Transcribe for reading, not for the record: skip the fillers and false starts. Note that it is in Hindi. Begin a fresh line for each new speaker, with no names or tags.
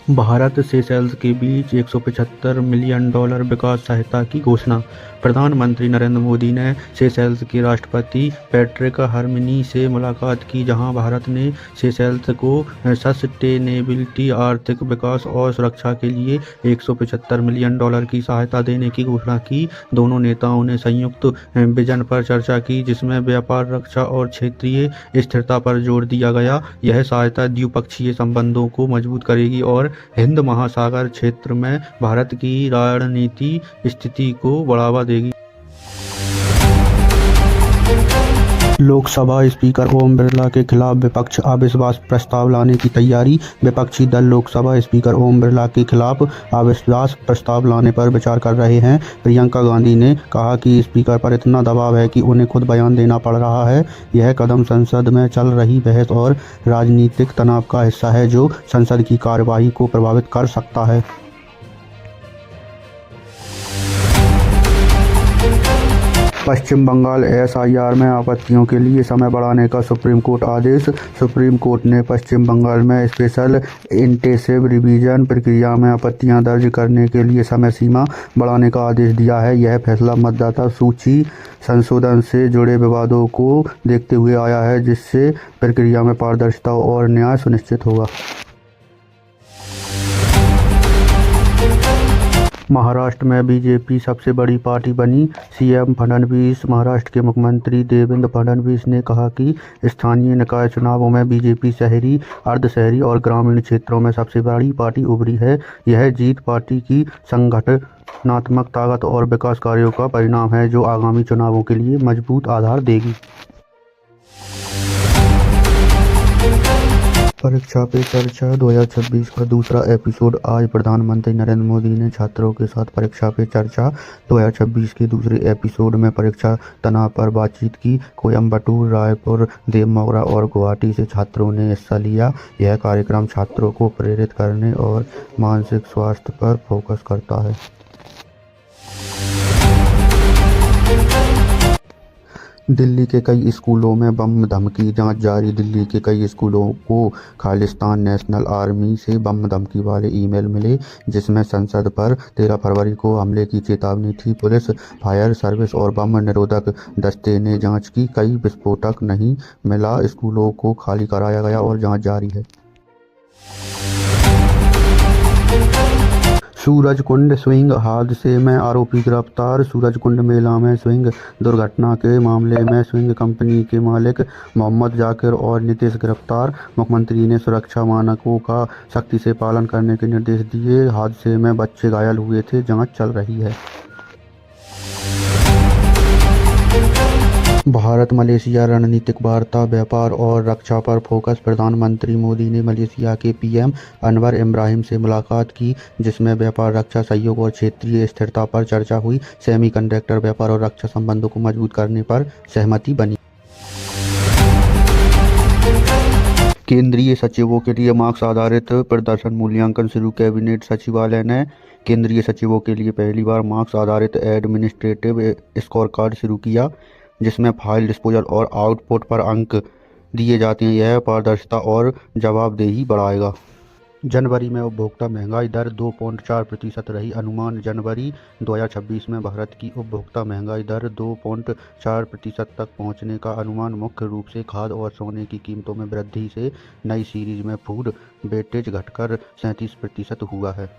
भारत सेशेल्स के बीच $175 मिलियन विकास सहायता की घोषणा। प्रधानमंत्री नरेंद्र मोदी ने सेशेल्स के राष्ट्रपति पैट्रिक हरमिनी से मुलाकात की, जहां भारत ने सेशेल्स को सस्टेनेबिलिटी, आर्थिक विकास और सुरक्षा के लिए $175 मिलियन की सहायता देने की घोषणा की। दोनों नेताओं ने संयुक्त विजन पर चर्चा की, जिसमें व्यापार, रक्षा और क्षेत्रीय स्थिरता पर जोर दिया गया। यह सहायता द्विपक्षीय संबंधों को मजबूत करेगी और हिंद महासागर क्षेत्र में भारत की रणनीतिक स्थिति को बढ़ावा देगी। लोकसभा स्पीकर ओम बिरला के खिलाफ विपक्ष अविश्वास प्रस्ताव लाने की तैयारी। विपक्षी दल लोकसभा स्पीकर ओम बिरला के खिलाफ अविश्वास प्रस्ताव लाने पर विचार कर रहे हैं। प्रियंका गांधी ने कहा कि स्पीकर पर इतना दबाव है कि उन्हें खुद बयान देना पड़ रहा है। यह कदम संसद में चल रही बहस और राजनीतिक तनाव का हिस्सा है, जो संसद की कार्यवाही को प्रभावित कर सकता है। पश्चिम बंगाल एसआईआर में आपत्तियों के लिए समय बढ़ाने का सुप्रीम कोर्ट आदेश। सुप्रीम कोर्ट ने पश्चिम बंगाल में स्पेशल इंटेंसिव रिवीजन प्रक्रिया में आपत्तियां दर्ज करने के लिए समय सीमा बढ़ाने का आदेश दिया है। यह फैसला मतदाता सूची संशोधन से जुड़े विवादों को देखते हुए आया है, जिससे प्रक्रिया में पारदर्शिता और न्याय सुनिश्चित होगा। महाराष्ट्र में बीजेपी सबसे बड़ी पार्टी बनी। सीएम फडणवीस। महाराष्ट्र के मुख्यमंत्री देवेंद्र फडणवीस ने कहा कि स्थानीय निकाय चुनावों में बीजेपी शहरी, अर्धशहरी और ग्रामीण क्षेत्रों में सबसे बड़ी पार्टी उभरी है। यह जीत पार्टी की संगठनात्मक ताकत और विकास कार्यों का परिणाम है, जो आगामी चुनावों के लिए मजबूत आधार देगी। परीक्षा पे चर्चा 2026 का दूसरा एपिसोड। आज प्रधानमंत्री नरेंद्र मोदी ने छात्रों के साथ परीक्षा पे चर्चा 2026 के दूसरे एपिसोड में परीक्षा तनाव पर बातचीत की। कोयम्बटूर, रायपुर, देवमोगरा और गुवाहाटी से छात्रों ने हिस्सा लिया। यह कार्यक्रम छात्रों को प्रेरित करने और मानसिक स्वास्थ्य पर फोकस करता है। दिल्ली के कई स्कूलों में बम धमकी, जांच जारी। दिल्ली के कई स्कूलों को खालिस्तान नेशनल आर्मी से बम धमकी वाले ईमेल मिले, जिसमें संसद पर 13 फरवरी को हमले की चेतावनी थी। पुलिस, फायर सर्विस और बम निरोधक दस्ते ने जांच की। कई विस्फोटक नहीं मिला। स्कूलों को खाली कराया गया और जांच जारी है। सूरजकुंड स्विंग हादसे में आरोपी गिरफ्तार। सूरजकुंड मेला में स्विंग दुर्घटना के मामले में स्विंग कंपनी के मालिक मोहम्मद जाकिर और नितेश गिरफ्तार। मुख्यमंत्री ने सुरक्षा मानकों का सख्ती से पालन करने के निर्देश दिए। हादसे में बच्चे घायल हुए थे। जांच चल रही है। भारत मलेशिया रणनीतिक वार्ता, व्यापार और रक्षा पर फोकस। प्रधानमंत्री मोदी ने मलेशिया के पीएम अनवर इब्राहिम से मुलाकात की, जिसमें व्यापार, रक्षा सहयोग और क्षेत्रीय स्थिरता पर चर्चा हुई। सेमीकंडक्टर व्यापार और रक्षा संबंधों को मजबूत करने पर सहमति बनी। केंद्रीय सचिवों के लिए मार्क्स आधारित प्रदर्शन मूल्यांकन शुरू। कैबिनेट सचिवालय ने केंद्रीय सचिवों के लिए पहली बार मार्क्स आधारित एडमिनिस्ट्रेटिव स्कोरकार्ड शुरू किया, जिसमें फाइल डिस्पोजल और आउटपुट पर अंक दिए जाते हैं। यह पारदर्शिता और जवाबदेही बढ़ाएगा। जनवरी में उपभोक्ता महंगाई दर 2.4% रही। अनुमान। जनवरी 2026 में भारत की उपभोक्ता महंगाई दर 2.4% तक पहुंचने का अनुमान। मुख्य रूप से खाद्य और सोने की कीमतों में वृद्धि से नई सीरीज में फूड वेटेज घटकर 37% हुआ है।